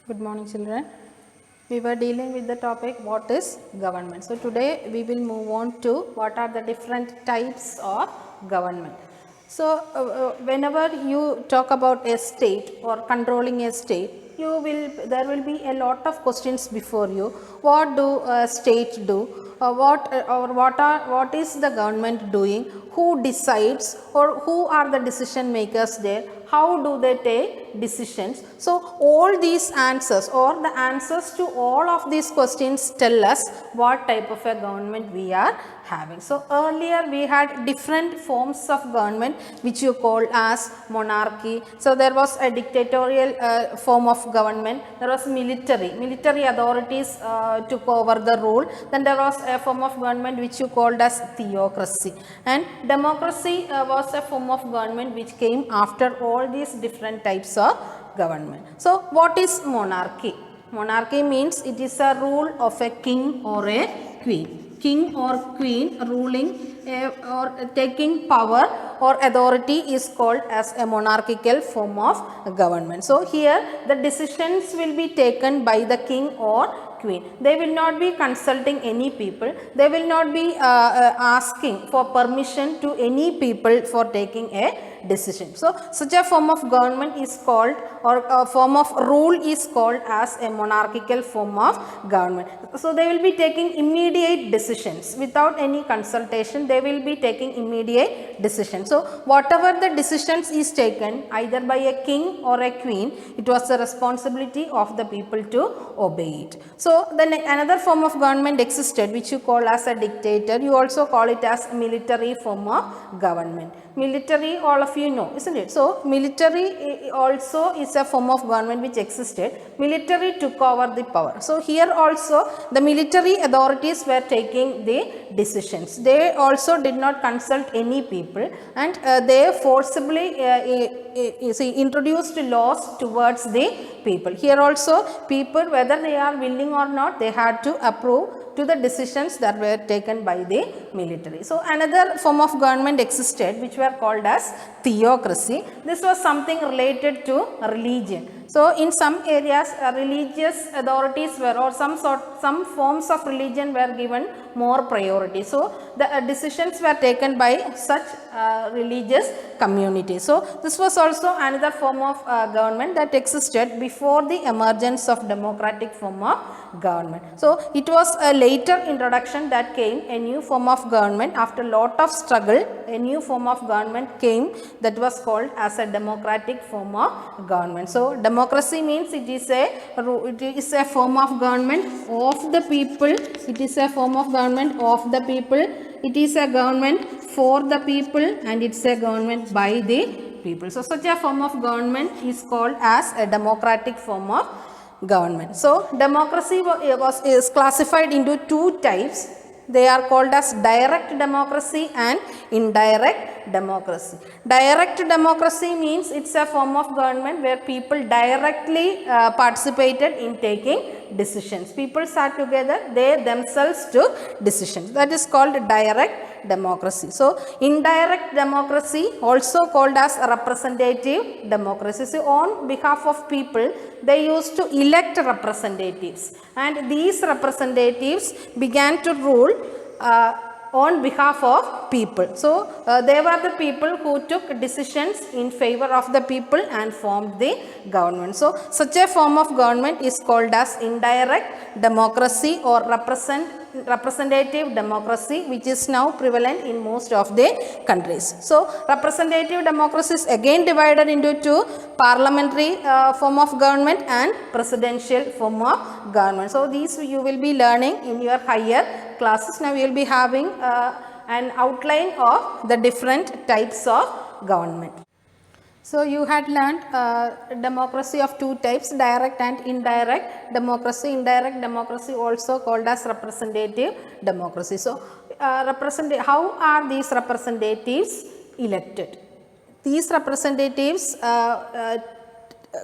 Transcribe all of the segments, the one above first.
Good morning, children. We were dealing with the topic what is government. So, today we will move on to what are the different types of government. So, whenever you talk about a state or controlling a state, there will be a lot of questions before you. What do states do? What is the government doing? Who decides or who are the decision makers there? How do they take decisions? So, all these answers or the answers to all of these questions tell us what type of a government we are having. So, earlier we had different forms of government which you call as monarchy. So, there was a dictatorial form of government, there was military authorities took over the rule, then there was a form of government which you called as theocracy, and democracy was a form of government which came after all these different types of government. So, what is monarchy? Monarchy means it is a rule of a king or a queen. King or queen ruling or taking power or authority is called as a monarchical form of government. So, here the decisions will be taken by the king or queen. They will not be consulting any people. They will not be asking for permission to any people for taking a decision. So, such a form of government is called or a form of rule is called as a monarchical form of government. So, they will be taking immediate decisions without any consultation. They will be taking immediate decisions. So, whatever the decisions is taken either by a king or a queen, it was the responsibility of the people to obey it. So, then another form of government existed which you call as a dictator. You also call it as military form of government. Military, all of you know, isn't it? So, military also is a form of government which existed. Military took over the power. So, here also the military authorities were taking the decisions. They also did not consult any people, and they forcibly introduced laws towards the people. Here also people, whether they are willing or not, they had to approve to the decisions that were taken by the military. So, another form of government existed which were called as theocracy. This was something related to religion. So, in some areas religious authorities were or some forms of religion were given more priority. So, the decisions were taken by such religious communities. So, this was also another form of government that existed before the emergence of democratic form of government. So, it was a later introduction that came, a new form of government. After lot of struggle, a new form of government came that was called as a democratic form of government. So, democracy means it is a form of government of the people. It is a form of government of the people. It is a government for the people, and it's a government by the people. So, such a form of government is called as a democratic form of government. So, democracy is classified into two types. They are called as direct democracy and indirect democracy. Direct democracy means it's a form of government where people directly participated in taking decisions. People sat together, they themselves took decisions. That is called direct democracy. So, indirect democracy, also called as representative democracy. So, on behalf of people, they used to elect representatives, and these representatives began to rule on behalf of people. So, they were the people who took decisions in favor of the people and formed the government. So, such a form of government is called as indirect democracy or representative democracy, which is now prevalent in most of the countries. So, representative democracy is again divided into two: parliamentary form of government and presidential form of government. So, these you will be learning in your higher classes. Now, we will be having an outline of the different types of government. So, you had learned democracy of two types, direct and indirect democracy. Indirect democracy also called as representative democracy. So, how are these representatives elected? These representatives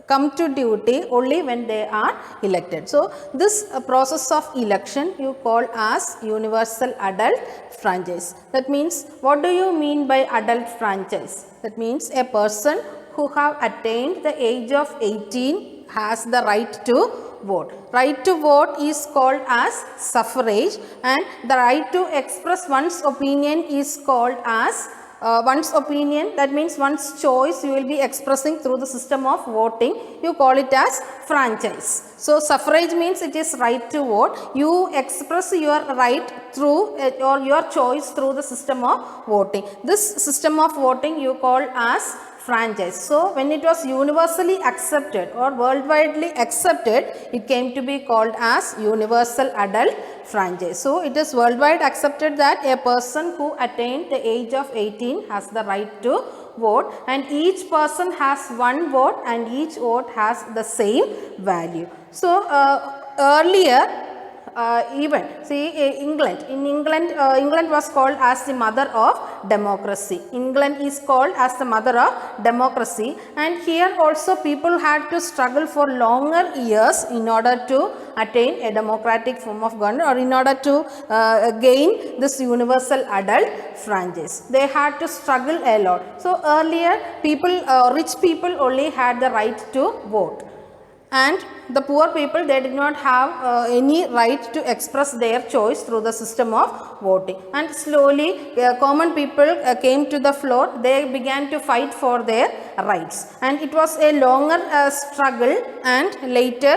come to duty only when they are elected. So, this process of election you call as universal adult franchise. That means, what do you mean by adult franchise? That means a person who have attained the age of 18 has the right to vote. Right to vote is called as suffrage, and the right to express one's opinion is called as one's opinion, that means one's choice you will be expressing through the system of voting, you call it as franchise. So suffrage means it is right to vote. You express your right through or your choice through the system of voting. This system of voting you call as franchise. So when it was universally accepted or worldwidely accepted, it came to be called as universal adult franchise. So it is worldwide accepted that a person who attained the age of 18 has the right to vote, and each person has one vote and each vote has the same value. So earlier even see England was called as the mother of democracy. England is called as the mother of democracy, and here also people had to struggle for longer years in order to attain a democratic form of government, or in order to gain this universal adult franchise. They had to struggle a lot. So earlier people, rich people only had the right to vote, and the poor people, they did not have any right to express their choice through the system of voting. And slowly common people came to the floor. They began to fight for their rights, and it was a longer struggle, and later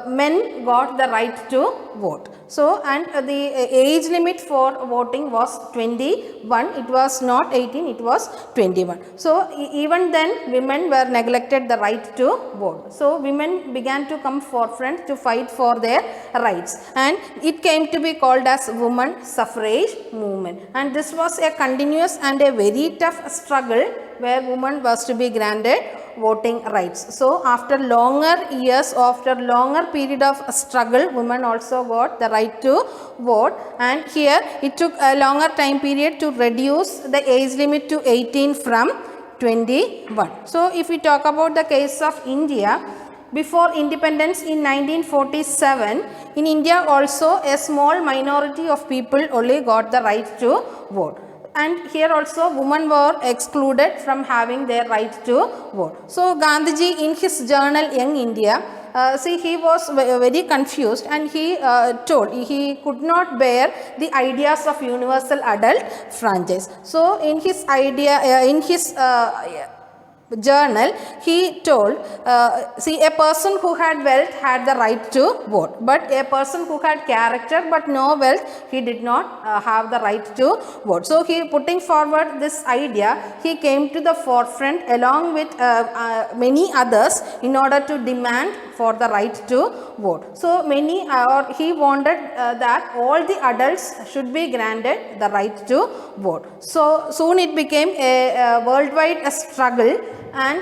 men got the right to vote. So, and the age limit for voting was 21. It was not 18, it was 21. So even then women were neglected the right to vote. So women began to come forefront to fight for their rights, and it came to be called as women suffrage movement. And this was a continuous and a very tough struggle where women was to be granted voting rights. So after longer years, after longer period of struggle, women also got the right to vote, and here it took a longer time period to reduce the age limit to 18 from 21. So if we talk about the case of India, before independence in 1947, in India also a small minority of people only got the right to vote. And here also women were excluded from having their right to vote. So Gandhiji in his journal Young India, he was very confused, and he told he could not bear the ideas of universal adult franchise. So in his journal he told, a person who had wealth had the right to vote, but a person who had character but no wealth, he did not have the right to vote. So he putting forward this idea, he came to the forefront along with many others in order to demand for the right to vote. So many he wanted that all the adults should be granted the right to vote. So soon it became a worldwide struggle, and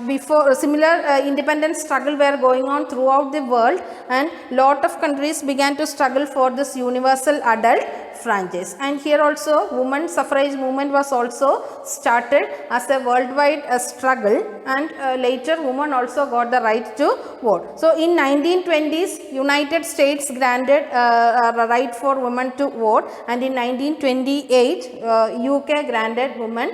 before similar independence struggle were going on throughout the world, and lot of countries began to struggle for this universal adult franchise. And here also women suffrage movement was also started as a worldwide struggle, and later women also got the right to vote. So in 1920s United States granted a right for women to vote, and in 1928 UK granted women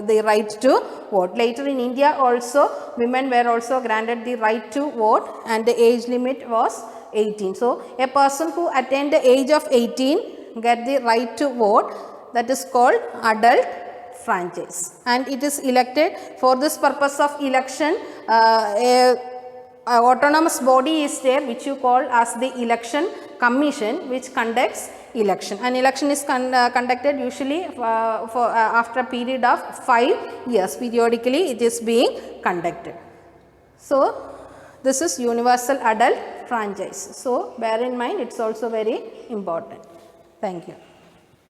the right to vote. Later in India also women were also granted the right to vote, and the age limit was 18. So a person who attained the age of 18 get the right to vote, that is called adult franchise, and it is elected. For this purpose of election, a autonomous body is there which you call as the election commission, which conducts election. An election is conducted usually after a period of 5 years. Periodically it is being conducted. So this is universal adult franchise. So bear in mind, it's also very important. Thank you.